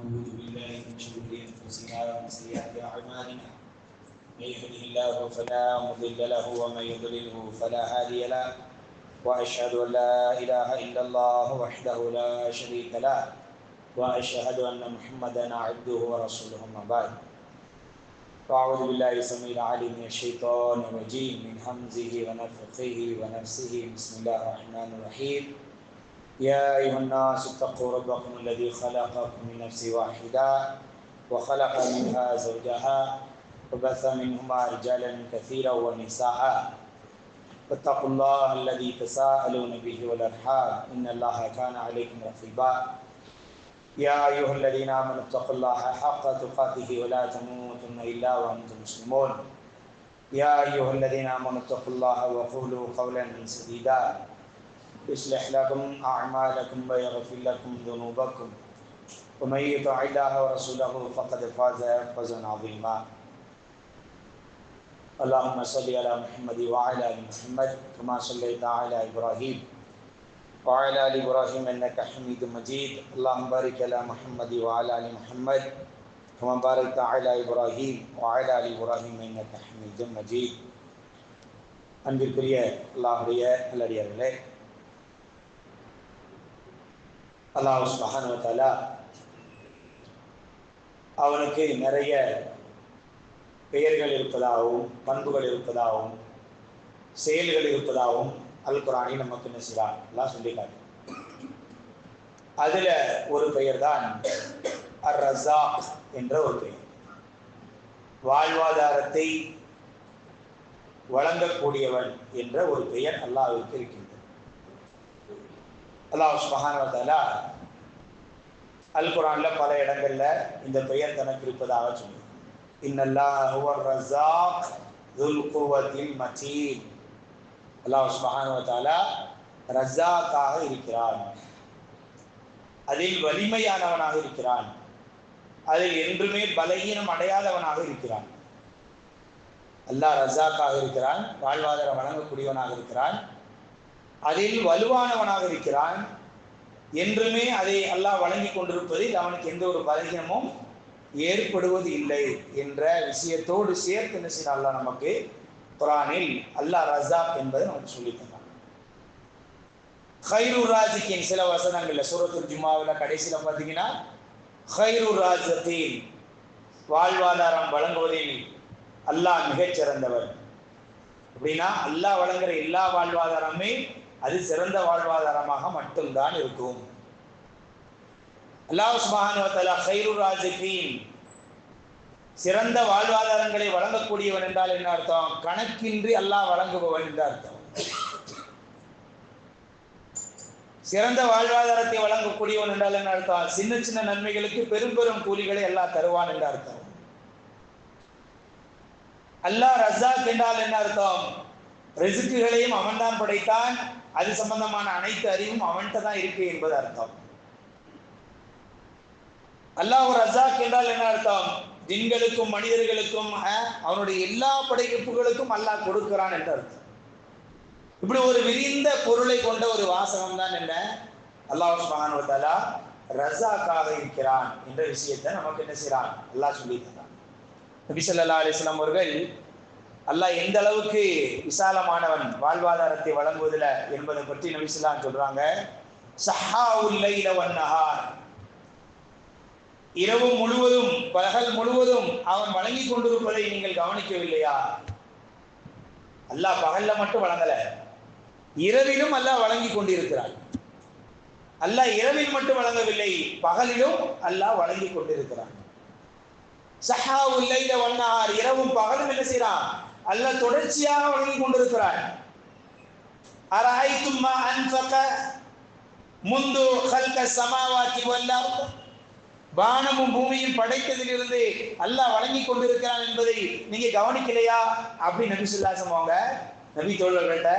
ونعوذ بالله من شرور انفسنا ومن سيئات اعمالنا من يهده الله فلا مضل له ومن يضلله فلا هادي له واشهد ان لا اله الا الله وحده لا شريك له واشهد ان محمدا عبده ورسوله اما بعد فاعوذ بالله السميع العليم من الشيطان الرجيم من همزه ونفخه ونفسه بسم الله الرحمن الرحيم يا أيها الناس اتقوا ربكم الذي خلقكم من نفس واحدة وخلق منها زوجها وبث منهما رجالا كثيرا ونساء واتقوا الله الذي تساءلون به والأرحام إن الله كان عليكم رقيبا يا أيها الذين آمنوا اتقوا الله حق تقاته ولا تموتن إلا وأنتم مسلمون يا أيها الذين آمنوا اتقوا الله وقولوا قولا سديدا يصلح لكم أعمالكم ويغفر لكم ذنوبكم ومن يطع الله ورسوله فقد فاز فوزا عظيما اللهم صل على محمد وعلى آل محمد كما صليت على إبراهيم وعلى آل إبراهيم إنك حميد مجيد اللهم بارك على محمد وعلى آل محمد كما باركت على إبراهيم وعلى آل إبراهيم إنك حميد مجيد அன்பிற்குரிய அல்லாஹ்வுடைய நல்லடியார்களே, அல்லாஹ் சுப்ஹானஹு வ தஆலா அவனுக்கு நிறைய பெயர்கள் இருப்பதாகவும் பண்புகள் இருப்பதாகவும் செயல்கள் இருப்பதாகவும் அல் குர்ஆனில் நமக்கு என்ன செய்றான் அல்லாஹ் சொல்லிக்காட்டு. அதுல ஒரு பெயர் தான் அர் ரஸாக் என்ற ஒரு பெயர். வாழ்வாதாரத்தை வழங்கக்கூடியவன் என்ற ஒரு பெயர் அல்லாஹ்விற்கு இருக்கின்றது. அல்லாஹ் சுப்ஹானஹு வ தஆலா அல் குர்ஆன்ல பல இடங்கள்ல இந்த பெயர் தனக்கு இருப்பதாக சொல்லுது. இன்னல்லாஹ ஹுவர் ரஸாக் ذுல் குவத்தில் மதீன். அல்லாஹ் சுப்ஹானஹு வ தஆலா ரஸாக்காக இருக்கிறான், அதில் வலிமையானவனாக இருக்கிறான், அதில் என்றுமே பலகீனம் அடையாதவனாக இருக்கிறான். அல்லாஹ் ரஸாக்காக இருக்கிறான், வாழ்வாதாரம் வழங்கக்கூடியவனாக இருக்கிறான், அதில் வலுவானவனாக இருக்கிறான், என்றுமே அதை அல்லாஹ் வழங்கி கொண்டிருப்பதில் அவனுக்கு எந்த ஒரு பலகீனமும் ஏற்படுவது இல்லை என்ற விஷயத்தோடு சேர்த்து என்ன செய்ய அல்லாஹ் நமக்கு குர்ஆனில் அல்லாஹ் ரஸாக் என்பதை நமக்கு சொல்லித் தந்தான். கைரு ராஜிக்கின் சில வசனங்கள்ல சூரத்துல் ஜுமாவில் கடைசியில பார்த்தீங்கன்னா கைரு ராஜிக்கின் வாழ்வாதாரம் வழங்குவதில் அல்லாஹ் மிகச் சிறந்தவர். அப்படின்னா அல்லாஹ் வழங்குற எல்லா வாழ்வாதாரமே அது சிறந்த வாழ்வாதாரமாக மட்டும்தான் இருக்கும். அல்லாஹ் சுப்ஹானஹு வ தஆலா கைருர் ராஸிகீன் சிறந்த வாழ்வாதாரங்களை வழங்கக்கூடியவன் என்றால் என்ன அர்த்தம்? கணக்கின்றி அல்லாஹ் வழங்குபவன் என்ற அர்த்தம். சிறந்த வாழ்வாதாரத்தை வழங்கக்கூடியவன் என்றால் என்ன அர்த்தம்? சின்ன சின்ன நன்மைகளுக்கு பெரும் பெரும் கூலிகளை அல்லாஹ் தருவான் என்ற அர்த்தம். அல்லாஹ் ரஸாக் என்றால் என்ன அர்த்தம்? ரிஸ்குகளையும் அவன்தான் படைத்தான், அது சம்பந்தமான அனைத்து அறிவும் அவன்கிட்ட தான் இருக்கு என்பது அர்த்தம். அல்லாஹ் ரஸாக் என்றால் என்ன அர்த்தம்? ஜின்களுக்கும் மனிதர்களுக்கும் அவனுடைய எல்லா படைப்புகளுக்கும் அல்லாஹ் கொடுக்கிறான் என்ற அர்த்தம். இப்படி ஒரு விரிந்த பொருளை கொண்ட ஒரு வாசகம் தான் என்ன? அல்லாஹ் சுப்ஹானஹு வ தஆலா ரஸாக்காக இருக்கிறான் என்ற விஷயத்தை நமக்கு என்ன செய்றான் அல்லாஹ் சொல்லி தந்தான். நபி ஸல்லல்லாஹு அலைஹி வஸல்லம் அவர்கள் அல்லாஹ் எந்த அளவுக்கு விசாலமானவன் வாழ்வாதாரத்தை வழங்குவதில் என்பதை பற்றி நபி ஸல்லல்லாஹு சொல்றாங்க. ஸஹாவுல் லைல வன் நஹார், இரவு முழுவதும் பகல் முழுவதும் அவன் வழங்கி கொண்டிருப்பதை நீங்கள் கவனிக்கவில்லையா? அல்லாஹ் பகல்ல மட்டும் வழங்கல, இரவிலும் அல்லாஹ் வழங்கி கொண்டிருக்கிறான். அல்லாஹ் இரவில் மட்டும் வழங்கவில்லை, பகலிலும் அல்லாஹ் வழங்கி கொண்டிருக்கிறான். ஸஹாவுல் லைல வன் நஹார், இரவும் பகலும் என்ன செய்றான்? அல்லாஹ் தொடர்ச்சியாக வழங்கி கொண்டிருக்கிறான். அரஐதும் மா அன்ஃபக முந்து خلق السماوات والارض, வானமும் பூமியும் படைத்ததிலிருந்து அல்லாஹ் வழங்கி கொண்டிருக்கிறான் என்பதை நீங்க கவனிக்கலையா? அப்படி நபி ஸல்லல்லாஹு அலைஹி வஸல்லம் நபி தோழர்கள்ட்ட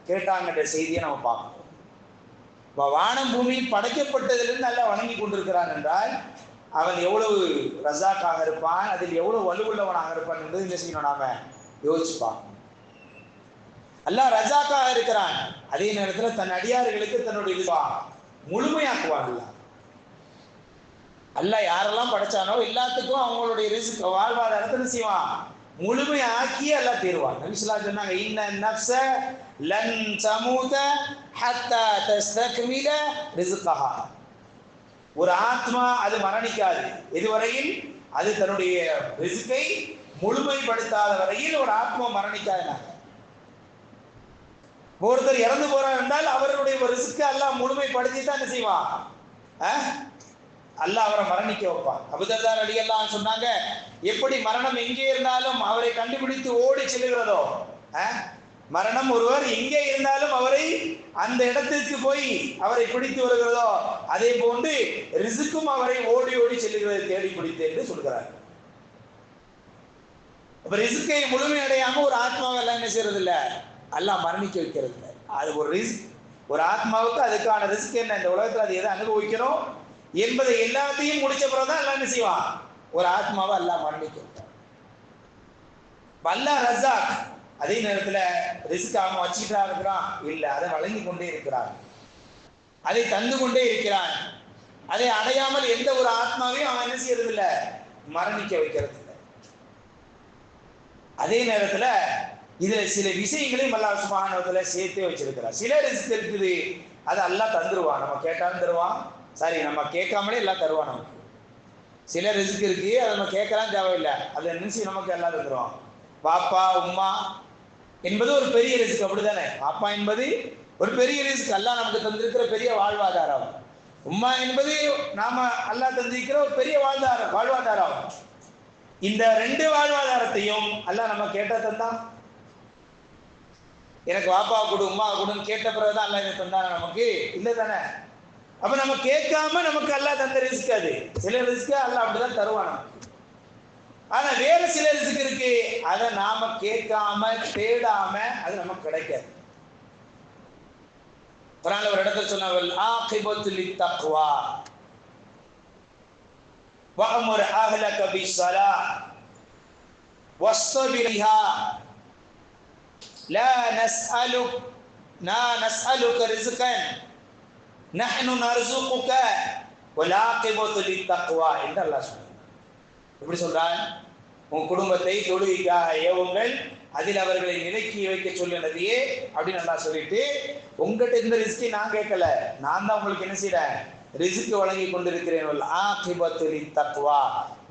கேட்டாங்கன்ற செய்தியை நம்ம பார்க்கணும். வானம் பூமியும் படைக்கப்பட்டதிலிருந்து அல்லாஹ் வழங்கி கொண்டிருக்கிறான் என்றால் அவன் எவ்வளவு ரஸாக்காக இருப்பான், அதில் எவ்வளவு வலுவுள்ளவனாக இருப்பான் என்பது என்ன செய்யணும், நாம யோசிச்சு பார்க்கணும். அல்லாஹ் ரஸாக்காக இருக்கிறான், அதே நேரத்தில் தன் அடியார்களுக்கு தன்னுடைய முழுமையாக்குவான். அல்லாஹ் யாரெல்லாம் படைச்சானோ எல்லாத்துக்கும் அவங்களுடைய ரிஸ்க் வாழ்வாதாரத்தை செய்வான், முழுமையாக்கி அல்லாஹ் தீர்வான். நபி ஸல்லல்லாஹு அலைஹி சொன்னாங்க, இன்ன நஃப்ஸ லன் தமூத ஹத்தா தஸ்தக்மில ரிஸ்கஹா. ஒரு ஆத்மா அது மரணிக்காது எதுவரையில் அது தன்னுடைய ரிஸ்கை முழுமைப்படுத்தாத வரையில் ஒரு ஆத்மா மரணிக்காது. ஒருத்தர் இறந்து போறார் என்றால் அவருடைய ரிஸ்க் அல்லாஹ் முழுமைப்படுத்தி தான் என்ன செய்வான், அல்லாஹ் அவரை மரணிக்க வைப்பான். அபூதர்தா ரலியல்லாஹு அன்ஹு சொன்னாங்க, எப்படி மரணம் எங்கே இருந்தாலும் அவரை கண்டுபிடித்து ஓடி செல்கிறதோ, மரணம் ஒருவர் எங்கே இருந்தாலும் அவரை அந்த இடத்திற்கு போய் அவரை பிடித்து வருகிறதோ, அதே போன்று ரிஸ்க்கும் அவரை ஓடி ஓடி செல்லுகிறது, தேடி பிடித்து என்று சொல்கிறார். அப்ப ரிஸ்கை முழுமையடையாம ஒரு ஆத்மாவை எல்லாம் என்ன செய்யறது இல்லை, அல்லாஹ் மரணிக்க வைக்கிறது இல்லை. அது ஒரு ரிஸ்க், ஒரு ஆத்மாவுக்கு அதுக்கான ரிஸ்க் என்ன, இந்த உலகத்தில் அது எதை அனுபவிக்கிறோம் என்பதை எல்லாத்தையும் முடிச்ச பிறகுதான் எல்லாம் என்ன செய்வான், ஒரு ஆத்மாவை அல்லாஹ் மரணிக்க வைப்பான். அல்லாஹ் ரஸாக், அதே நேரத்தில் ரிஸ்க் அவன் வச்சுக்கிட்டா இருக்கிறான் இல்லை, அதை வழங்கி கொண்டே இருக்கிறான், அதை தந்து கொண்டே இருக்கிறான். அதை அடையாமல் எந்த ஒரு ஆத்மாவையும் அவன் என்ன செய்யறது இல்லை, மரணிக்க வைக்கிறது இல்லை. அதே நேரத்தில் இதுல சில விஷயங்களையும் அல்லாஹ் சுப்ஹானஹு வ தஆலா சேர்த்தே வச்சிருக்கிறார். சில ரிஸ்க் இருக்குது, அதை அல்லாஹ் தந்துருவான், நம்ம கேட்டாலும் தருவான், சரி நம்ம கேட்காமலே எல்லாம் தருவான் நமக்கு. சில ரிஸ்க் இருக்கு, அதை நம்ம கேட்கலாம் தேவையில்லை, அதை நினைச்சு நமக்கு எல்லாம் தந்துருவான். பாப்பா உம்மா என்பது ஒரு பெரிய ரிஸ்க், அப்படித்தானே? பாப்பா என்பது ஒரு பெரிய ரிஸ்க், அல்லாஹ் நமக்கு தந்திருக்கிற பெரிய வாழ்வாதாரம். உம்மா என்பது நாம அல்லாஹ் தந்திருக்கிற ஒரு பெரிய வாழ்வாதாரம். இந்த ரெண்டு வாழ்வாதாரத்தையும் அல்லாஹ் நம்ம கேட்டா தந்தான். எனக்கு வாப்பா கொடு உம்மா கொடுன்னு கேட்ட பிறகுதான் அல்லாஹ் இதை தந்தான நமக்கு, இல்லை தானே? அப்ப நம்ம கேட்காம நமக்கு அல்லாஹ் தந்த ரிஸ்க் அது. சில ரிஸ்க் அல்லாஹ் அப்படிதான் தருவான் நமக்கு. ஆனா வேற சில ரிஸ்க் இருக்கு, அதை நாம கேட்காம தேடாம அது நமக்கு கிடைக்காது. குர்ஆன்ல ஒரு இடத்துல சொன்னார்கள், ஆகிபத்து லித்தக்வா வஅமுர் அஹ்லக பிஸ்ஸலாஹ் வஸ்தபிர்ஹா லா நஸ்அலுக ரிஸ்கன் நஹ்னு நர்சுகுக வலாகிபத்து லித்தக்வா என்று அல்லாஹ் சொன்னார். எப்படி சொல்றான், உன் குடும்பத்தை தொழுகைக்காக ஏவுங்கள், அதில் அவர்களை நிலைக்கி வைக்க சொல்லினதையே அப்படின்னு நல்லா சொல்லிட்டு, உங்ககிட்ட இந்த ரிஸ்கை நான் கேட்கல, நான் தான் உங்களுக்கு என்ன செய்யறேன், ரிஸ்க் வழங்கி கொண்டிருக்கிறேன். ஆகிபத்து லித்தக்வா,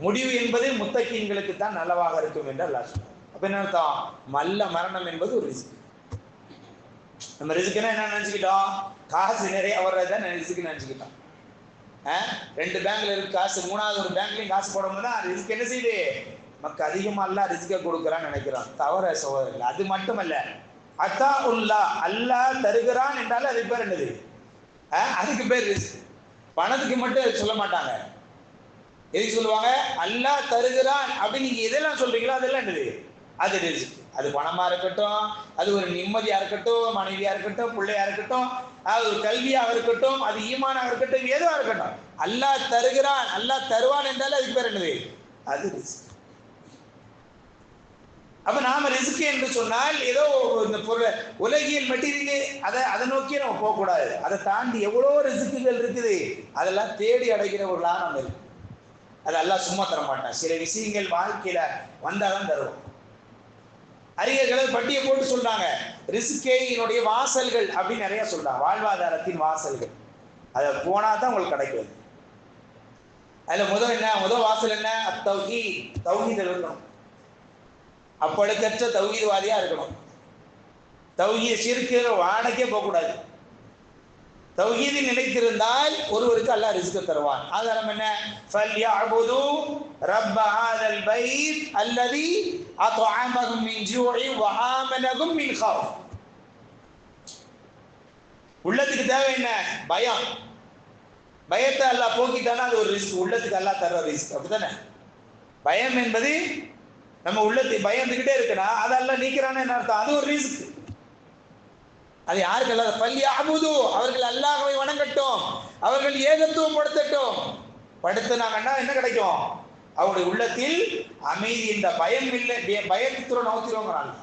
முடிவு என்பது முத்தகீன்களுக்கு தான் நல்லவாக இருக்கும் என்று அல்லாஹ் சொன்னார். அப்ப என்ன அர்த்தம், மரணம் என்பது ஒரு ரிஸ்க். நம்ம ரிஸ்க்னா என்ன நினைச்சுக்கிட்டோம், காசு நிறைய வர்றதுதான் ரிஸ்க் நினைச்சுக்கிட்டோம். 2 பேங்க்ல இருக்கு காசு, 3வது ஒரு பேங்க்லயும் காசு போடும்போது ரிஸ்க் என்ன செய்யுது, நமக்கு அதிகமா எல்லாம் ரிஸ்க கொடுக்குறான்னு நினைக்கிறோம். தவற சகோதரர்கள், அது மட்டுமல்ல, அத்தா உல்லா, அல்லாஹ் தருகிறான் என்றாலும் அதுக்கு பேர் என்னது, அதுக்கு பேர் ரிஸ்க். பணத்துக்கு மட்டும் சொல்ல மாட்டாங்க, எதுக்கு சொல்லுவாங்க, அல்லாஹ் தருகிறான் அப்படின்னு நீங்க எதெல்லாம் சொல்றீங்களோ அதெல்லாம் என்னது, அது ரிஸ்க். அது பணமா இருக்கட்டும், அது ஒரு நிம்மதியா இருக்கட்டும், மனைவியா இருக்கட்டும், பிள்ளையா இருக்கட்டும், அது ஒரு கல்வியாக இருக்கட்டும், அது ஈமானாக இருக்கட்டும், எதுவா இருக்கட்டும், அல்லாஹ் தருகிறான் அல்லாஹ் தருவான் என்றாலும் அதுக்கு பேர் என்னது, அது ரிஸ்க். அப்ப நாம ரிஸ்க் என்று சொன்னால் ஏதோ இந்த பொருள் உலகியல் மெட்டீரியல் அதை நோக்கி நம்ம போகக்கூடாது. அதை தாண்டி எவ்வளோ ரிஸ்க்குகள் இருக்குது, அதெல்லாம் தேடி அடைகிறவர்களா நம்ம இருக்கு. அது அல்லாஹ் சும்மா தர மாட்டான். சில விஷயங்கள் வாழ்க்கையில வந்தாதான் தருவோம். அறிஞர்கள் பட்டியை போட்டு சொல்றாங்க, ரிஸ்கேயினுடைய வாசல்கள் அப்படின்னு நிறைய சொல்றாங்க, வாழ்வாதாரத்தின் வாசல்கள். அதை போனா தான் உங்களுக்கு கிடைக்கும். அதுல முதல் வாசல் என்ன, தௌஹீத் இருக்கணும். அப்பழுக்கற்ற தௌஹீத்வாதியா இருக்கணும். தௌஹீத் ஷிர்க் வாடகைக்கே போகக்கூடாது. தௌஹீதில் நிலைத்திருந்தால் ஒருவருக்கு அல்லாஹ் ரிஸ்க் தருவான். ஆதாரம் என்ன, ஃபல்யஅபுது ரப்ப ஹாதல் பைத் அல்லதி அத்அமஹும் மின் ஜூஇ வ ஆமனஹும் மின் கௌஃப். உள்ளத்துக்கு தேவை என்ன, பயம். பயத்தை அல்லாஹ் போக்கிட்டானா அது ஒரு ரிஸ்க், உள்ளத்துக்கு அல்லாஹ் தர்ற ரிஸ்க், அப்படித்தானே? பயம் என்பது நம்ம உள்ளத்தை பயந்துகிட்டே இருக்குன்னா அது அல்லாஹ் நீக்கிறான்னு என்ன அர்த்தம், அது ஒரு ரிஸ்க். அது யாருக்கு அல்லாஹ், ஃபல்யஅபுது, அவர்கள் அல்லாஹ்வை வணங்கட்டும், அவர்கள் ஏகத்துவம் படுத்தட்டும். படுத்தினாங்கன்னா என்ன கிடைக்கும், அவருடைய உள்ளத்தில் அமைதி. இந்த பயம் இல்லை, பயத்துற நோத்திரோங்கிறாங்க,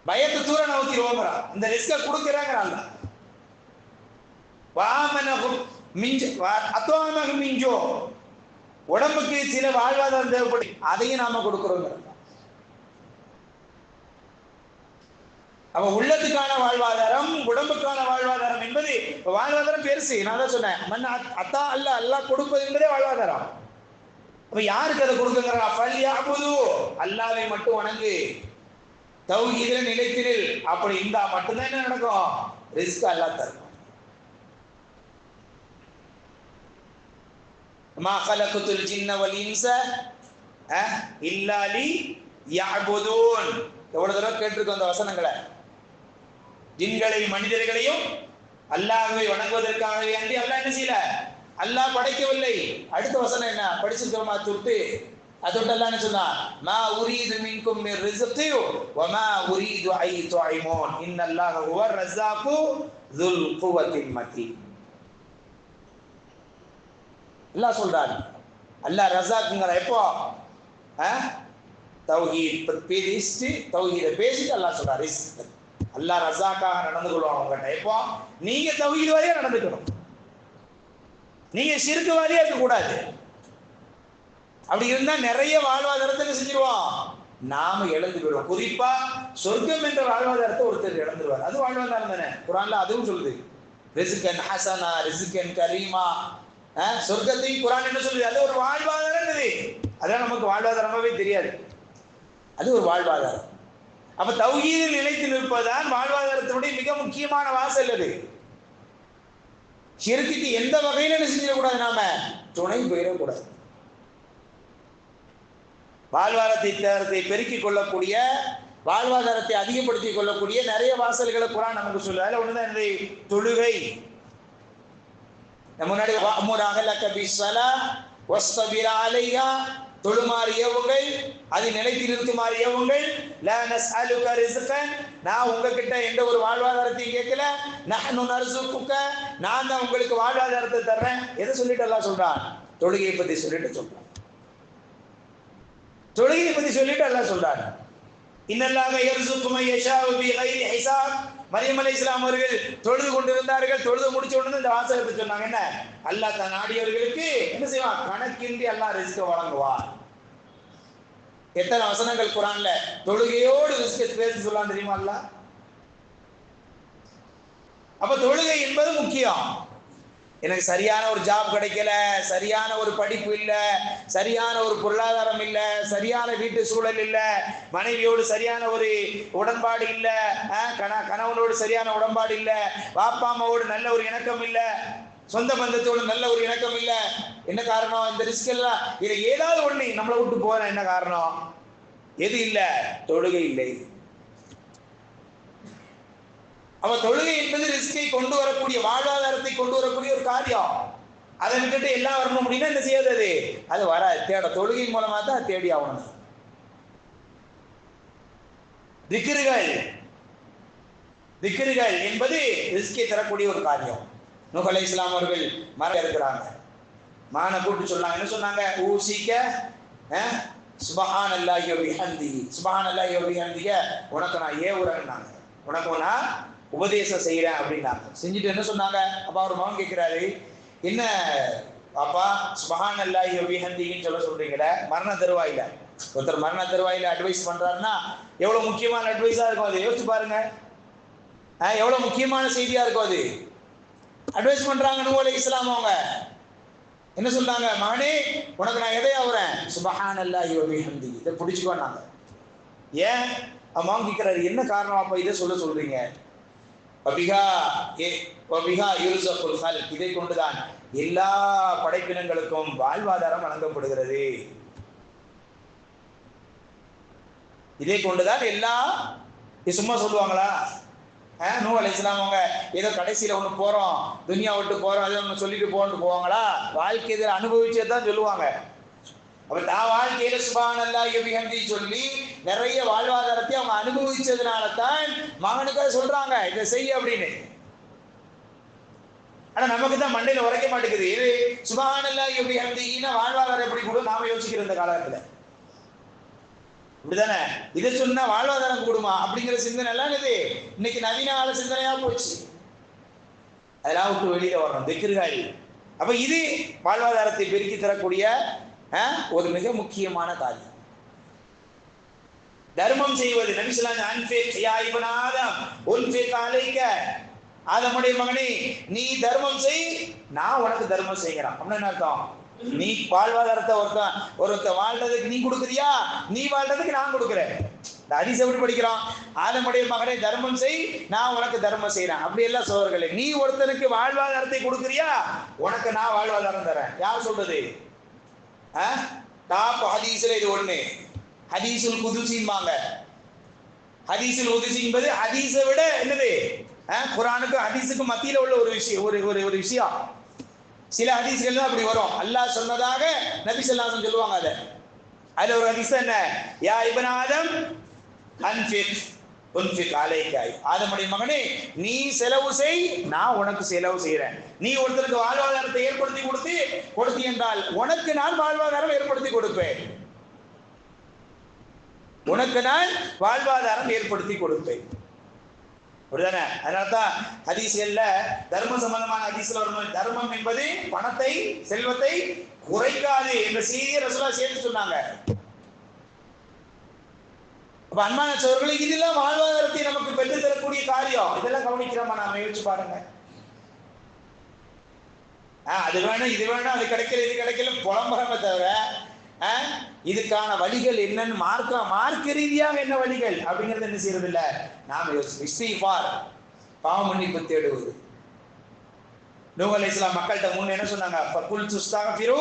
பயத்து தூர நோத்திரோங்கிறான், இந்த ரிஸ்க கொடுக்கிறாங்கிறாங்க. வாமனகும் மிஞ்ச அத்வாமகும் மிஞ்சோ, உடம்புக்கு சில வாழ்வாதாரம் தேவைப்படும், அதையும் நாம கொடுக்கிறோம். அப்ப உள்ளத்துக்கான வாழ்வாதாரம், உடம்புக்கான வாழ்வாதாரம் என்பது வாழ்வாதாரம் பெருசு. நான் தான் சொன்னேன், மண் அத்தா அல்ல, அல்லாஹ் கொடுப்பது என்பதே வாழ்வாதாரம். அப்ப யாருக்கு அதை கொடுக்குங்கிறா? ஃபல்யஅபுது, அல்லாஹ்வை மட்டும் வணங்கு, தௌஹீதில நிலைத்திரு. அப்படி இருந்தா மட்டும்தான் என்ன நடக்கும்? ரிஸ்க் அல்லாஹ் தரும். மா கலகுத்துல் ஜின்ன வல் இன்ஸ இல்லா லியஅபுதூன். எவ்வளவு தடவை கேட்டிருக்கோம் அந்த வசனங்களை. ஜின்களையும் மனிதர்களையும் அல்லாஹ்வை வணங்குவதற்காக வேண்டி அல்லாஹ் என்ன செய்யல? அல்லாஹ் படைக்கவில்லை. அடுத்த வசனம் என்ன படிச்சிருக்கோமா? தொட்டு அதோட அல்லாஹ் என்ன சொன்னா? மா உரீது மின்கும் மிர் ரிஸ்கி வ மா உரீது ஐ துஇமூன் இன்னல்லாஹ ஹுவர் ரஸாகு ذுல் குவத்தில் மதீன். அல்லாஹ் சொல்றான், அல்லாஹ் ரஸாக்ங்கற எப்போ? தௌஹீத் பேசிட்டு, தௌஹீதை பேசிட்டு அல்லாஹ் சொல்றான் ரிஸ்க். அல்லாஹ் ரஸாக்காக நடந்து கொள்வாங்க உங்ககிட்ட. எப்போ? நீங்க தௌஹீத் வாரியா நடந்துக்கணும், நீங்க ஷிர்க் வாரியா இருக்க கூடாது. அப்படி இருந்தா நிறைய வாழ்வாதாரத்தை செஞ்சிருவோம், நாம இழந்து போயிடுவோம். குறிப்பா சொர்க்கம் என்ற வாழ்வாதாரத்தை ஒருத்தர் இழந்துருவார். அது வாழ்வாதாரம் தானே, குர்ஆன்ல அதுவும் சொல்லுது. ரிஸ்கன் ஹசனா, ரிஸ்கன் கரீமா. சொர்க்கத்தை குர்ஆன் என்ன சொல்லுது? அது ஒரு வாழ்வாதாரம். அதான் நமக்கு வாழ்வாதாரமாவே தெரியாது, அது ஒரு வாழ்வாதாரம். அப்ப தௌஹீதில் நிலைத்து நிற்பதுதான் வாழ்வாதாரத்தினுடைய மிக முக்கியமான வாசல். அது ஷிர்க்குக்கு எந்த வகையில என்ன செஞ்சிடக்கூடாது? நாம துணை போயிடக்கூடாது. வாழ்வாதாரத்தை பெருக்கிக் கொள்ளக்கூடிய, வாழ்வாதாரத்தை அதிகப்படுத்திக் கொள்ளக்கூடிய நிறைய வாசல்களை குர்ஆன் நமக்கு சொல்லுது. அதுல ஒண்ணுதான் இந்த தொழுகை. முன்னாடி வஅமுர் அஹ்லக பிஸ்ஸலாஹ் வஸ்தபிர் அலைஹா, தொழுமாறு ஏவுங்கள், அது நிலைத்து நிறுத்துமாறு ஏவுங்கள். லா நஸ்அலுக ரிஸ்கன், நான் உங்ககிட்ட எந்த ஒரு வாழ்வாதாரத்தையும் கேட்கல. நஹ்னு நர்சுகுக, நான் தான் உங்களுக்கு வாழ்வாதாரத்தை தர்றேன். எதை சொல்லிட்டு அல்லாஹ் சொல்றான்? தொழுகையை பத்தி சொல்லிட்டு சொல்றான். தொழுகையை பத்தி சொல்லிட்டு அல்லாஹ் சொல்றான், இன்னல்லாஹ யர்சுகு மன் யஷாஉ பிகைரி ஹிசாப். மரியம் அலைஹிஸ்ஸலாம் அவர்கள் தொழுது கொண்டிருந்தார்கள். தொழுது முடிச்ச உடனே இந்த வாசகத்தை சொன்னாங்க, என்ன? அல்லாஹ் தன் நாடியவர்களுக்கு என்ன செய்வான்? கணக்கின்றி அல்லாஹ் ரிஸ்க் வழங்குவான். எத்தனை வசனங்கள் குர்ஆன்ல தொழுகையோடு ரிஸ்க் பேசி சொல்லலாம் தெரியுமா அல்லாஹ்? அப்ப தொழுகை என்பது முக்கியம். எனக்கு சரியான ஒரு ஜாப் கிடைக்கல, சரியான ஒரு படிப்பு இல்ல, சரியான ஒரு பொருளாதாரம் இல்ல, சரியான வீட்டு சூழல் இல்ல, மனைவியோடு சரியான ஒரு உடன்பாடு இல்ல, கணவனோடு சரியான உடன்பாடு இல்ல, பாப்பா அம்மாவோடு நல்ல ஒரு இணக்கம் இல்ல, சொந்த பந்தத்தோடு நல்ல ஒரு இணக்கம் இல்ல. என்ன காரணம்? இந்த ரிஸ்க் எல்லாம் இதுல ஏதாவது ஒண்ணு நம்மளை விட்டு போற என்ன காரணம்? எது இல்ல? தொழுகை இல்லை. அவ தொழுகை என்பது ரிஸ்கை கொண்டு வரக்கூடிய, வாழ்வாதாரத்தை கொண்டு வரக்கூடிய ஒரு காரியம். அதை விட்டுட்டு எல்லாம் வரணும் அப்படின்னா என்ன செய்யாது? அது வராது. தேட தொழுகை மூலமா தான் தேடி ஆகணும். திக்ருகள் என்பது ரிஸ்கை தரக்கூடிய ஒரு காரியம். நூஹ் அலைஹிஸ்ஸலாம் அவர்கள் மரம் இருக்கிறாங்க, மான கூப்பிட்டு சொன்னாங்க. என்ன சொன்னாங்க? ஊசிக்க சுப்ஹானல்லாஹி வ பிஹம்திஹி, சுப்ஹானல்லாஹி வ பிஹம்திஹி, உனக்கு நான் ஏவுறேன்னாங்க, உனக்கு நான் உபதேசம் செய்யறேன் அப்படின்னாங்க. செஞ்சுட்டு என்ன சொன்னாங்க? அப்ப அவர் மகன் கேட்கிறாரு, என்ன அப்பா சுப்ஹானல்லாஹி வ பிஹம்திஹின்னு சொல்றீங்களே மரண தருவாயில? ஒருத்தர் மரண தருவாயில அட்வைஸ் பண்றாருன்னா எவ்வளவு முக்கியமான அட்வைஸா இருக்கும். அது யோசிச்சு பாருங்க, எவ்வளவு முக்கியமான செய்தியா இருக்கும். அது அட்வைஸ் பண்றாங்க நூஹ் அலைஹிஸ்ஸலாம். அவங்க என்ன சொல்றாங்க? மகனே உனக்கு நான் எதை ஆகுறேன்? சுப்ஹானல்லாஹி வ பிஹம்திஹி, இதை பிடிச்சுக்கோன்னாங்க. ஏன்? மகன் கேட்கிறாரு, என்ன காரணம் அப்ப இதை சொல்றீங்க? இதை கொண்டுதான் எல்லா படைப்பினங்களுக்கும் வாழ்வாதாரம் வழங்கப்படுகிறது. இதை கொண்டுதான் எல்லா, சும்மா சொல்லுவாங்களா? நூஹ் அலைஹிஸ்ஸலாம் அவங்க ஏதோ கடைசியில ஒண்ணு போறோம், துனியா விட்டு போறோம், அதை ஒண்ணு சொல்லிட்டு போவாங்களா? வாழ்க்கை இதில் அனுபவிச்சதான் சொல்லுவாங்க. அப்ப தான் வாழ்க்கையில சுப்ஹானல்லாஹி வ பிஹம்திஹி சொல்லி நிறைய வாழ்வாதாரத்தை அவங்க அனுபவிச்சதுனால தான் மகனுக்காக சொல்றாங்க இதை செய்ய அப்படின்னு. ஆனா நமக்கு தான் மண்டையில உரைக்க மாட்டேங்குது. இது சுப்ஹானல்லாஹி வ பிஹம்திஹின்னா வாழ்வாதாரம் எப்படி கூட நாம யோசிக்கிற இந்த காலத்துல. இப்படிதானே? இதை சொன்னா வாழ்வாதாரம் கூடுமா அப்படிங்கிற சிந்தனை எல்லாம் இது இன்னைக்கு நவீன கால சிந்தனையா போச்சு. அதெல்லாம் விட்டு வெளியில வரணும், திக்ருகள். அப்ப இது வாழ்வாதாரத்தை பெருக்கி தரக்கூடிய ஒரு மிக முக்கியமான காரியம். தர்மம் செய்வது. நபி ஸல்லல்லாஹு அலைஹி வஸல்லம் ஆதமுடைய மகனே நீ தர்மம் செய், நான் உனக்கு தர்மம் செய்கிறேன். அப்படின்னு அர்த்தம். நீ வாழ்வாதாரத்தை ஒருத்த வாழ்றதுக்கு நீ கொடுக்குறியா, நீ வாழ்றதுக்கு நான் கொடுக்குறேன். இந்த ஹதீஸ் எப்படி படிக்கிறோம்? ஆதமுடைய மகனை தர்மம் செய், நான் உனக்கு தர்மம் செய்யறேன். அப்படி எல்லாம் சோழர்களே, நீ ஒருத்தனுக்கு வாழ்வாதாரத்தை கொடுக்குறியா, உனக்கு நான் வாழ்வாதாரம் தரேன். யார் சொல்றது? டாப் ஹதீஸ்ல இது ஒண்ணு. ஹதீசுல் குதுசிம்பாங்க. ஹதீசுல் குதுசி என்பது ஹதீஸை விட என்னது, குர்ஆனுக்கு ஹதீஸுக்கு மத்தியில உள்ள ஒரு விஷயம், ஒரு விஷயம். சில ஹதீஸ்கள் அப்படி வரும், அல்லாஹ் சொன்னதாக நபி ஸல்லல்லாஹு அலைஹி வஸல்லம் சொல்லுவாங்க. அதுல ஒரு ஹதீஸ் என்ன, யா இப்ன ஆதம் உன்ஃபிக் அலைக, ஆதமுடைய மகனே நீ செலவு செய், நான் உனக்கு செலவு செய்கிறேன். நீ ஒருத்தருக்கு வாழ்வாதாரத்தை ஏற்படுத்தி கொடுத்தி என்றால் உனக்கு நான் வாழ்வாதாரம் ஏற்படுத்தி கொடுப்பேன், உனக்கு நான் வாழ்வாதாரம் ஏற்படுத்தி கொடுப்பேன். புரியுதானே? அதனால்தான் ஹதீஸ்கள்ல தர்ம சம்பந்தமான ஹதீஸ்ல வரும், தர்மம் என்பது பணத்தை செல்வத்தை குறைக்காது என்ற செய்தியை ரசூலுல்லாஹ் சேர்த்து சொன்னாங்க. அப்ப அன்பான சகோதரர்களே, இதெல்லாம் வாழ்வாதாரத்தை நமக்கு பெற்று தரக்கூடிய காரியம். இதெல்லாம் கவனிக்கிறோமா? நாம யோசிச்சு பாருங்க. அது வேணும், இது வேணும், அது கிடைக்கல, இது கிடைக்கல புலம்புறமே தவிர இதுக்கான வழிகள் என்னன்னு மார்க்க ரீதியாக என்ன வழிகள் அப்படிங்கறது என்ன செய்யறது இல்ல. நாம இஸ்திக்ஃபார், பாவ மன்னிப்பு தேடுவது. நூஹ் அலைஹிஸ்ஸலாம் மக்கள்கிட்ட முன்ன என்ன சொன்னாங்க? ஃபகுல் துஸ்தக்ஃபிரு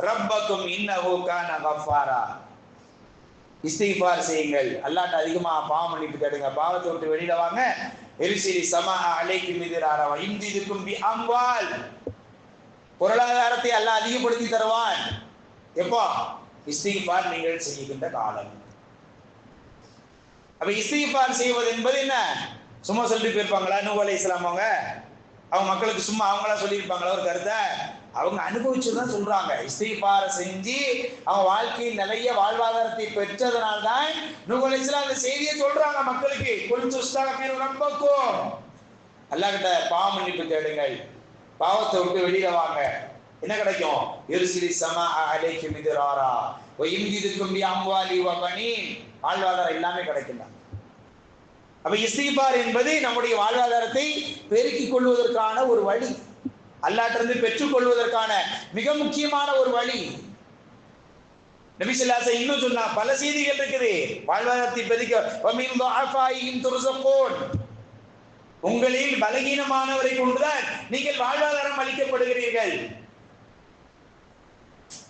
ரப்பக்கும் இன்னஹு கான கஃபாரா. இஸ்திக்ஃபார் செய்யுங்கள், அல்லாஹ்ட்ட அதிகமா பாவ மன்னிப்பு தேடுங்க, பாவத்தை விட்டு வெளியில வாங்க. இர்சிலி ஸமா அலைக்கும் மித்ராரா வ இம்திதுக்கும் பி அம்வால். பொருளாதாரத்தை அல்லாஹ் அதிகப்படுத்தி தருவான். எப்போ? இஸ்திக்ஃபார் நீங்கள் செய்கின்ற காலம். அப்ப இஸ்திக்ஃபார் செய்வது என்பது என்ன? சும்மா சொல்லிட்டு போயிருப்பாங்களா? நூஹ் அலைஹிஸ்ஸலாம் அவங்க மக்களுக்கு சும்மா அவங்களா சொல்லியிருப்பாங்களா ஒரு கருத்தை? அவங்க அனுபவிச்சுதான் சொல்றாங்க. இஸ்திக்ஃபார் செஞ்சு அவங்க வாழ்க்கையில் நிறைய வாழ்வாதாரத்தை பெற்றதனால்தான் நூஹ் அலைஹிஸ்ஸலாம் அந்த செய்தியை சொல்றாங்க மக்களுக்கு. குல் துஸ்தக்ஃபிரு ரப்பக்கும், அல்லாஹ் கிட்ட பாவ மன்னிப்பு தேடுங்கள், பாவத்தை விட்டு வெளியில வாங்க. என்ன கிடைக்கும்? இர்சிலி ஸமா அலைக்கும் மித்ராரா வ இம்திதுக்கும் பி அம்வாலி வ பனீன். வாழ்வாதாரம் எல்லாமே கிடைக்கும். அப்ப இஸ்திக்ஃபார் என்பது நம்முடைய வாழ்வாதாரத்தை பெருக்கிக் கொள்வதற்கான ஒரு வழி, அல்லாஹ்விடமிருந்து பெற்றுக் கொள்வதற்கான மிக முக்கியமான ஒரு வழி. நபி ஸல்லல்லாஹு அலைஹி வஸல்லம் இன்னும் சொன்னா பல செய்திகள் இருக்குது வாழ்வாதாரத்தை பெருக்க. வ மின் துஅஃபாஇஹிம் துர்ஸகூன், உங்களில் பலகீனமானவரை கொண்டுதான் நீங்கள் வாழ்வாதாரம் அளிக்கப்படுகிறீர்கள்.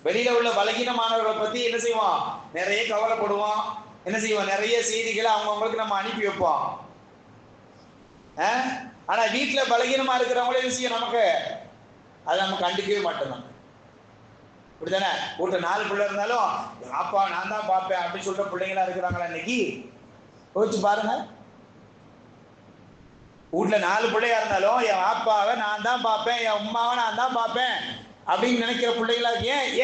வெளியில உள்ள பலகீனமானவர்களை பத்தி என்ன செய்வோம்? நிறைய கவலைப்படுவோம். என்ன செய்வோம்? நிறைய செய்திகளை அவங்களுக்கு நம்ம அனுப்பி வைப்போம். ஆனா வீட்டுல பலகீனமா இருக்கிறவங்களே என்ன செய்யும்? நமக்கு அதை நம்ம கண்டுக்கவே மாட்டோம். இப்படித்தானே? வீட்டுல 4 பிள்ளை இருந்தாலும் அப்பா நான் தான் பார்ப்பேன் அப்படின்னு சொல்ற பிள்ளைங்களா இருக்கிறாங்களா இன்னைக்கு? யோசிச்சு பாருங்க. வீட்டுல 4 பிள்ளையா இருந்தாலும் என் அப்பாவை நான் தான் பார்ப்பேன், என் உமாவை நான் தான் பார்ப்பேன் அப்படின்னு நினைக்கிற பிள்ளைங்களா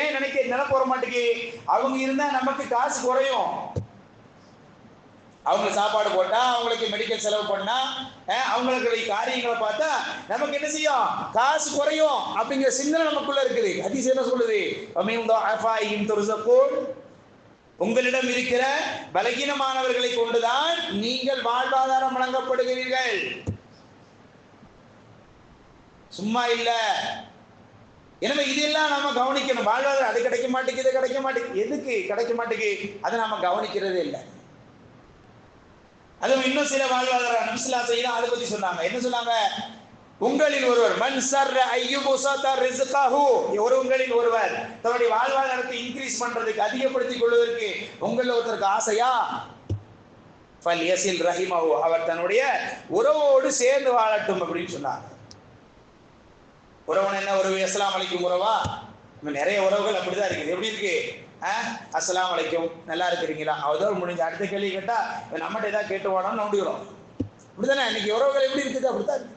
ஏன் நினைக்க போற மாட்டேங்குது? அவங்க இருந்தா நமக்கு காசு குறையும். அவங்க சாப்பாடு போட்டா, அவங்களுக்கு மெடிக்கல் செலவு பண்ணா, அவங்களுக்கு காரியங்களை பார்த்தா நமக்கு என்ன செய்யும்? காசு குறையும் அப்படிங்கிற சிந்தனை நமக்குள்ள இருக்குது. ஹதீஸ் என்ன சொல்லுது? உங்களிடம் இருக்கிற பலகீனமானவர்களை கொண்டுதான் நீங்கள் வாழ்வாதாரம் வழங்கப்படுகிறீர்கள், சும்மா இல்ல. எனவே இதெல்லாம் நாம கவனிக்கணும். வாழ்வாதாரம் அது கிடைக்க மாட்டேங்குது, கிடைக்க மாட்டேங்குது. எதுக்கு கிடைக்க மாட்டேங்குது? அதை நாம கவனிக்கிறதே இல்லை. அதுவும் இன்னும் சில வாழ்வாதாரம் நபி ஸல்லல்லாஹு அலைஹி வஸல்லம் அதை பத்தி சொன்னாங்க. என்ன சொன்னாங்க? உங்களில் ஒருவர் மன் சர்ர அய்யுபஸத ரிஸ்கஹு, உங்களில் ஒருவர் தன்னுடைய வாழ்வாதாரத்தை இன்க்ரீஸ் பண்றதுக்கு, அதிகப்படுத்திக் கொள்வதற்கு உங்களில் ஒருத்தருக்கு ஆசையா, ஃபல்யஸில் ரஹிமஹு, அவர் தன்னுடைய உறவோடு சேர்ந்து வாழட்டும் அப்படின்னு சொன்னாங்க. உறவுன்னு என்ன உறவு? அஸ்ஸலாமு அலைக்கும் உறவா? நிறைய உறவுகள் அப்படிதான் இருக்குது. எப்படி இருக்கு? அஸ்ஸலாமு அலைக்கும், நல்லா இருக்கிறீங்களா? அவதோடு முடிஞ்ச. அடுத்த கேள்வி கேட்டா நம்மகிட்ட ஏதாவது கேட்டு வாடான்னு நோண்டுகிறோம். அப்படித்தானே? இன்னைக்கு உறவுகள் எப்படி இருக்குது? அப்படித்தான் இருக்கு.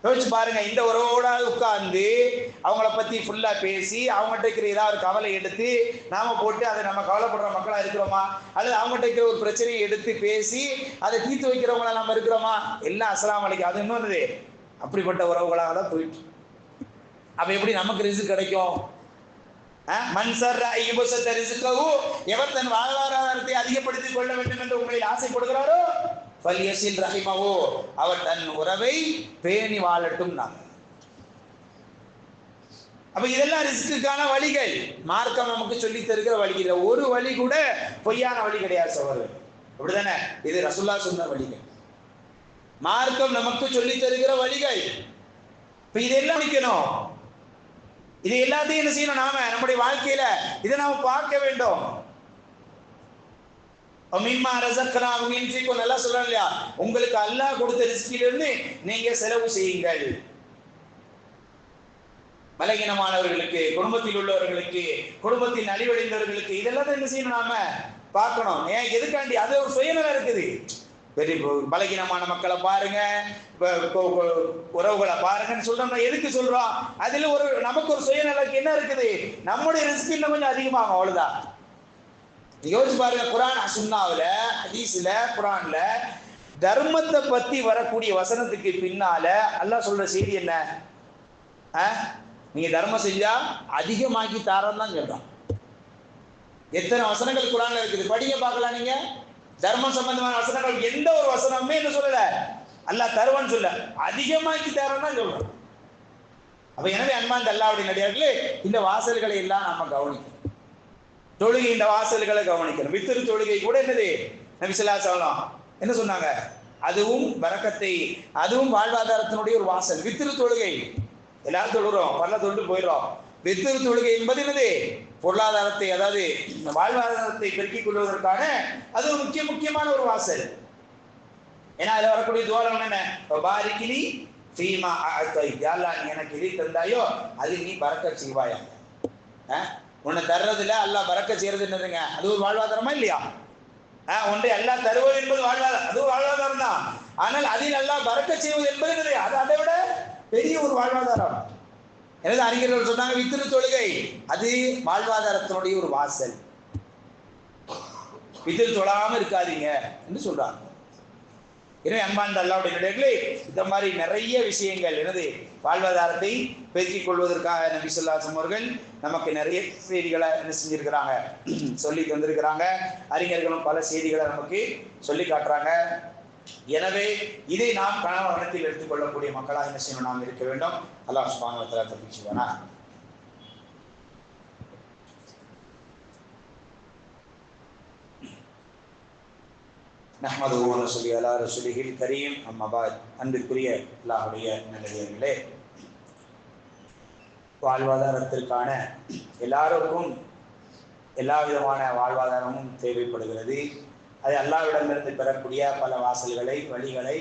யோசிச்சு பாருங்க, இந்த உறவோட உட்கார்ந்து அவங்கள பத்தி ஃபுல்லா பேசி அவங்ககிட்ட இருக்கிற ஏதாவது ஒரு கவலை எடுத்து நாம போட்டு அதை நம்ம கவலைப்படுற மக்களா இருக்கிறோமா? அல்லது அவங்ககிட்ட இருக்கிற ஒரு பிரச்சனையை எடுத்து பேசி அதை தீர்த்து வைக்கிறவங்களா நம்ம இருக்கிறோமா? எல்லாம் அஸ்ஸலாமு அலைக்கும் அது இன்னொன்று. அப்படிப்பட்ட உறவுகளாக தான் போயிட்டு. அப்ப எப்படி நமக்கு ரிஸ்க் கிடைக்கும்? எவர் தன் வாழ்வாதாரத்தை அதிகப்படுத்திக் கொள்ள வேண்டும் என்று உங்களில் ஆசைப்படுகிறாரோ ஃபல்யஸில் ரஹிமஹு, அவர் தன் உறவை பேணி வாழட்டும். அப்ப இதெல்லாம் ரிஸ்க்குக்கான வழிகள். மார்க்கம் நமக்கு சொல்லி தருகிற வழிகள். ஒரு வழி கூட பொய்யான வழி கிடையாது சகோதரர். அப்படிதானே? இது ரசூலுல்லாஹ் சொன்ன வழிகள், மார்க்கம் நமக்கு சொல்லி தருகிற வழிகள். இப்ப இதெல்லாம் நிக்கணும். இது எல்லாத்தையும் என்ன செய்யணும்? நாம நம்முடைய வாழ்க்கையில இதை நாம பார்க்க வேண்டும். நல்லா சொல்றேன் இல்லையா? உங்களுக்கு அல்லாஹ் கொடுத்த ரிஸ்கிலிருந்து நீங்க செலவு செய்யுங்கள். பலகீனமானவர்களுக்கு, குடும்பத்தில் உள்ளவர்களுக்கு, குடும்பத்தில் நலிவடைந்தவர்களுக்கு, இதெல்லாம் என்ன செய்யணும்? நாம பார்க்கணும். ஏன் எதுக்காண்டி? அது ஒரு சுயநலம் இருக்குது. பலகீனமான மக்களை பாருங்க, உறவுகளை பாருங்கன்னு சொல்றோம்னா எதுக்கு சொல்றோம்? அதுல ஒரு நமக்கு ஒரு சுயநலம் என்ன இருக்குது? நம்முடைய ரிஸ்க் இன்னும் கொஞ்சம் அதிகமாகும், அவ்வளவுதான். யோசிச்சு பாருங்க, குரான் சுன்னாவுல, ஹதீஸ்ல, குரான்ல தர்மத்தை பத்தி வரக்கூடிய வசனத்துக்கு பின்னால அல்லாஹ் சொல்ற செய்தி என்ன? நீங்க தர்மம் செஞ்சா அதிகமாக்கி தாரன்னு தான் சொல்றான். எத்தனை வசனங்கள் குரான்ல இருக்குது, படிங்க பார்க்கலாம். நீங்க தர்மம் சம்பந்தமான வசனங்கள் எந்த ஒரு வசனமே என்ன சொல்லல, அல்லாஹ் தருவன்னு சொல்ல, அதிகமாக்கி தரன்னு தான் சொல்றான். அப்ப எனவே அன்பார்ந்த அல்லாஹ்வுடைய நடிகார்களே, இந்த வாசல்களை எல்லாம் நம்ம கவனிக்கணும். தொழுகை, இந்த வாசல்களை கவனிக்கணும். வித்திரு தொழுகை கூட என்னது? நபி ஸல்லல்லாஹு அலைஹி வஸல்லம் என்ன சொன்னாங்க? அதுவும் பரக்கத்தை, அதுவும் வாழ்வாதாரத்தினுடைய ஒரு வாசல். வித்திரு தொழுகை எல்லாரும் தொழுகிறோம், பரல தொழுது போயிடுறோம். வித்திரு தொழுகை என்பது என்னது? பொருளாதாரத்தை, அதாவது வாழ்வாதாரத்தை பெருக்கிக் கொள்வதற்கான அது ஒரு முக்கியமான ஒரு வாசல். ஏன்னா அதுல வரக்கூடிய துவாரம் என்ன? பாரிக்கிலி ஃபீமா அஅதைத், யா அல்லாஹ் நீ எனக்கு எதை தந்தாயோ அதில் நீ பரக்கத் செய்வாயா. உன்னை தர்றதுல அல்லாஹ் பரக்கத் செய்யறது என்னதுங்க? அது ஒரு வாழ்வாதாரமா இல்லையா? ஒன்றை அல்லாஹ் தருவது என்பது வாழ்வாதாரம், அது வாழ்வாதாரம் தான். ஆனால் அதில் அல்லாஹ் பரக்கத் செய்வது என்பது என்னது? அது அதை விட பெரிய ஒரு வாழ்வாதாரம். எனது அறிஞர்கள் சொன்னாங்க, வித்திரு தொழுகை அது வாழ்வாதாரத்தினுடைய ஒரு வாசல். வித்திரு தொழாம இருக்காதீங்க என்று சொல்றாங்க. எனவே அன்பார்ந்த அல்லாஹ்வுடைய நடிகர்களே, இந்த மாதிரி நிறைய விஷயங்கள் எனது வாழ்வாதாரத்தை பெருக்கிக் கொள்வதற்காக நபி ஸல்லல்லாஹு அலைஹி வஸல்லம் அவர்கள் நமக்கு நிறைய செய்திகளை என்ன செஞ்சிருக்கிறாங்க, சொல்லி தந்திருக்கிறாங்க. அறிஞர்களும் பல செய்திகளை நமக்கு சொல்லி காட்டுறாங்க. எனவே இதை நாம் கனவு கணத்தில் எடுத்துக் கொள்ளக்கூடிய மக்களாக என்ன செய்யணும்? நாம் இருக்க வேண்டும். அல்லாஹ் சுப்ஹானஹு வ தஆலா தௌஃபீக் செய்வானா. நஹ்மதுஹு வ நஸல்லி அலா ரசூலிஹில் கரீம். அம்மா பஅத். அன்பிற்குரிய அல்லாஹ்வுடைய நல்லடியார்களே, வாழ்வாதாரத்திற்கான எல்லாருக்கும் எல்லா விதமான வாழ்வாதாரமும் தேவைப்படுகிறது. அது அல்லாஹ்விடமிருந்து பெறக்கூடிய பல வாசல்களை, வழிகளை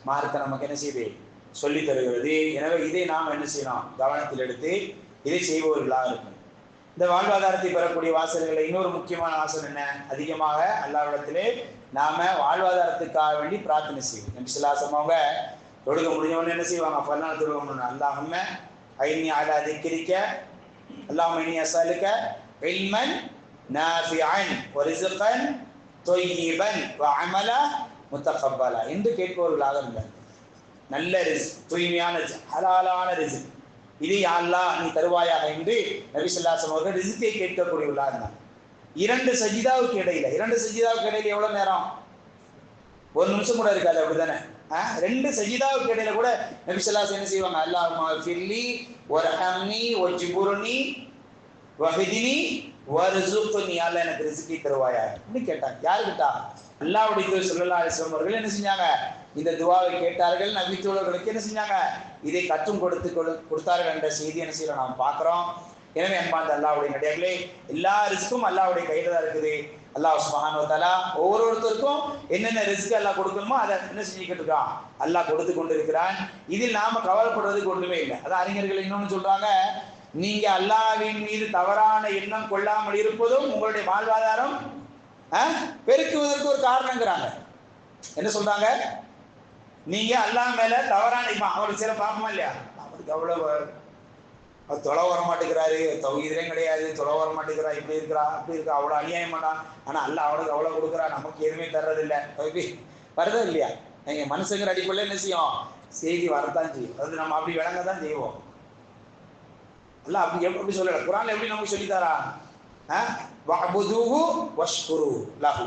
மார்க்க நமக்கு என்ன செய்து சொல்லி தருகிறது. எனவே இதை நாம் என்ன செய்யணும்? கவனத்தில் எடுத்து இதை செய்பவர்களாக இருக்கும். இந்த வாழ்வாதாரத்தை பெறக்கூடிய வாசல்களை இன்னொரு முக்கியமான வாசல் என்ன? அதிகமாக அல்லாஹ்விடத்திலே நாம வாழ்வாதாரத்துக்காக வேண்டி பிரார்த்தனை செய்வோம். நபி ஸல்லல்லாஹு அலைஹி வஸல்லம் அவங்க தொழுக முடிஞ்சவொன்னு என்ன செய்வாங்க? ஃபர்னான தொழுக முடியும், அல்லாஹும்ம ஐன்னி அலா திக்ரிக அல்லாஹும்ம இன்னி அஸ்அலுக இல்மன் நாஃபிஅன் வ ரிஸ்கன் தொய்யிபன் வ அமலா முத்தகப்பலா என்று கேட்பவர்களாக இருந்தார். நல்ல ரிஸ்க், தூய்மையான ரிஸ்க், ஹலாலான ரிஸ்க், இது யா அல்லாஹ் நீ தருவாயாக என்று நபி ஸல்லல்லாஹு அலைஹி வஸல்லம் அவர்கள் ரிஸ்கை கேட்கக்கூடியவர்களாக இருந்தார். இரண்டு சஜிதாவுக்கு இடையில எவ்வளவு நேரம்? ஒரு நிமிஷம் கூட இருக்காது, அப்படிதானே? ரெண்டு சஜிதாவுக்கு இடையில கூட நபி ஸல்லல்லாஹு அலைஹி வஸல்லம் என்ன செய்வாங்க? அல்லாஹும்ம ஃபிர்லி வர்ஹம்னி வஜ்புர்னி வஹ்தினி வர்ஸுக்னி, அல்லாஹ் எனக்கு ரிஸ்கை தருவாயா என்று கேட்டாங்க. யாருக்கிட்டா? அல்லாஹ்வுடைய தூதர் ஸல்லல்லாஹு அலைஹி வஸல்லம் அவர்கள் என்ன செஞ்சாங்க? இந்த துஆவை கேட்டார்கள். நபி தோழர்களுக்கு என்ன செஞ்சாங்க? இதை கற்றும் கொடுத்தார்கள் என்ற செய்தி என்ன செய்யறோம்? நாம் பார்க்கிறோம். எனவே அன்பார்ந்த அல்லாஹ்வுடைய நடிகார்களே, எல்லா ரிஸ்க்கும் அல்லாஹ்வுடைய கையில தான் இருக்குது. அல்லாஹ் சுப்ஹானஹு வ தஆலா ஒவ்வொருத்தருக்கும் என்னென்ன ரிஸ்க் அல்லாஹ் கொடுக்கணுமோ அதை என்ன செஞ்சுக்கிட்டு இருக்கான்? அல்லாஹ் கொடுத்து கொண்டிருக்கிறான். இதில் நாம கவலைப்படுறதுக்கு ஒன்றுமே இல்லை. அதான் அறிஞர்கள் இன்னொன்னு சொல்றாங்க, நீங்க அல்லாஹ்வின் மீது தவறான எண்ணம் கொள்ளாமல் இருப்பதும் உங்களுடைய வாழ்வாதாரம் பெருக்குவதற்கு ஒரு காரணங்கிறாங்க. என்ன சொல்றாங்க? நீங்க அல்லாஹ் மேல தவறான இப்ப அவருக்கு சில பாப்பமா இல்லையா, அவருக்கு அவ்வளவு தொலை வர மாட்டேங்கிறாரு, தௌஹீதுலயும் கிடையாது, தொலை வர மாட்டேங்கிறா, இப்படி இருக்கிறா அப்படி இருக்கா, அவ்வளவு அநியாயம் பண்ணா, ஆனா அல்லாஹ் அவனுக்கு அவ்வளவு கொடுக்குறா, நமக்கு எதுவுமே தர்றது இல்லை. வருதா இல்லையா? நீங்க மனுஷங்கிற அடிப்படையில் என்ன செய்யும், செய்தி வரத்தான் செய்யும். அது நம்ம அப்படி விளங்க தான் செய்வோம். அல்ல அப்படி எப்படி சொல்லல, குர்ஆன்ல எப்படி நமக்கு சொல்லி தரா, வஅபுதுஹு வஷ்குரு லஹு,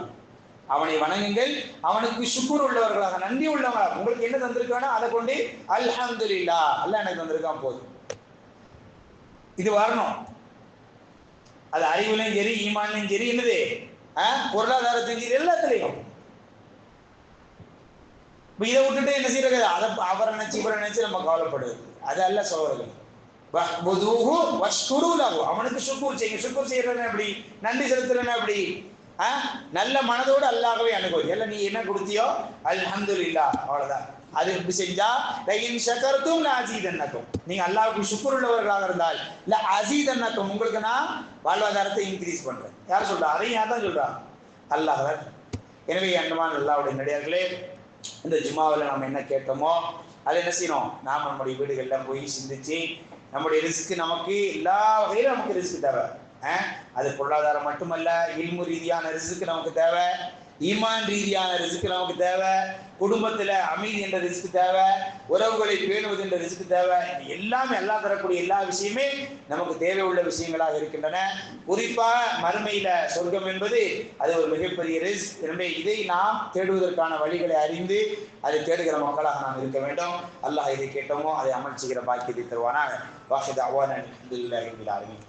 அவனை வணங்குங்கள், அவனுக்கு சுக்குர் உள்ளவர்களாக, நன்றி உள்ளவங்க. உங்களுக்கு என்ன தந்திருக்கானோ அதை கொண்டு அல்ஹம்துலில்லாஹ், அல்லாஹ் எனக்கு தந்திருக்கான் போதும். இது வரணும். அது அறிவுலையும் சரி, ஈமான்லையும் சரி, என்னது பொருளாதாரத்தையும் சரி, எல்லாத்துலையும். இதை விட்டுட்டு என்ன செய்யறது, அதை அவரை நினைச்சு இவரை நினைச்சு நம்ம கவலைப்படுது, அது அல்ல சோழர்கள். அவனுக்கு சுக்கூர் செய்யுங்க. சுக்கூர் செய்யறதுன்னா எப்படி, நன்றி செலுத்துறதுன்னா எப்படி, நல்ல மனதோடு அல்லாஹ்வை அணுகுவது. எல்லாம் நீ என்ன கொடுத்தியோ அல்ஹம்துலில்லாஹ், அவ்வளவுதான். அது எப்படி செஞ்சா லஇன் ஷகர்தும் லஅஸீதன்னகும், நீங்க அல்லாஹ்வுக்கு சுக்ர் உள்ளவர்களாக இருந்தால் லஅஸீதன்னகும், உங்களுக்கு நான் வாழ்வாதாரத்தை இன்க்ரீஸ் பண்றேன். யார் சொல்றா, அதையும் யார் தான் சொல்றா, அல்லாஹ் தான். எனவே அன்பான அல்லாஹ்வுடைய நடிகார்களே, இந்த ஜும்மாவில் நம்ம என்ன கேட்டோமோ அதை என்ன செய்யணும், நாம் நம்முடைய வீடுகளில் போய் சிந்திச்சு, நம்முடைய ரிஸ்க்கு நமக்கு எல்லா வகையிலும் நமக்கு ரிஸ்க் தேவை. அது பொருளாதாரம் மட்டுமல்ல, இல்மு ரீதியான ரிஸ்க்கு நமக்கு தேவை, ஈமான் ரீதியான ரிஸ்க்கு நமக்கு தேவை, குடும்பத்தில் அமைதி என்ற ரிஸ்க் தேவை, உறவுகளை பேணுவது என்ற ரிஸ்க் தேவை. எல்லாமே எல்லாம் தரக்கூடிய எல்லா விஷயமே நமக்கு தேவை உள்ள விஷயங்களாக இருக்கின்றன. குறிப்பாக மறுமையில சொர்க்கம் என்பது அது ஒரு மிகப்பெரிய ரிஸ்க். எனவே இதை நாம் தேடுவதற்கான வழிகளை அறிந்து அதை தேடுகிற மக்களாக நாம் இருக்க வேண்டும். அல்லாஹ் இதை கேட்டோமோ அதை அமல் செய்கிற பாக்கியத்தை தருவானாக. வாஹித் அவான் அல்ஹம்துலில்லாஹி ரப்பில் ஆலமீன்.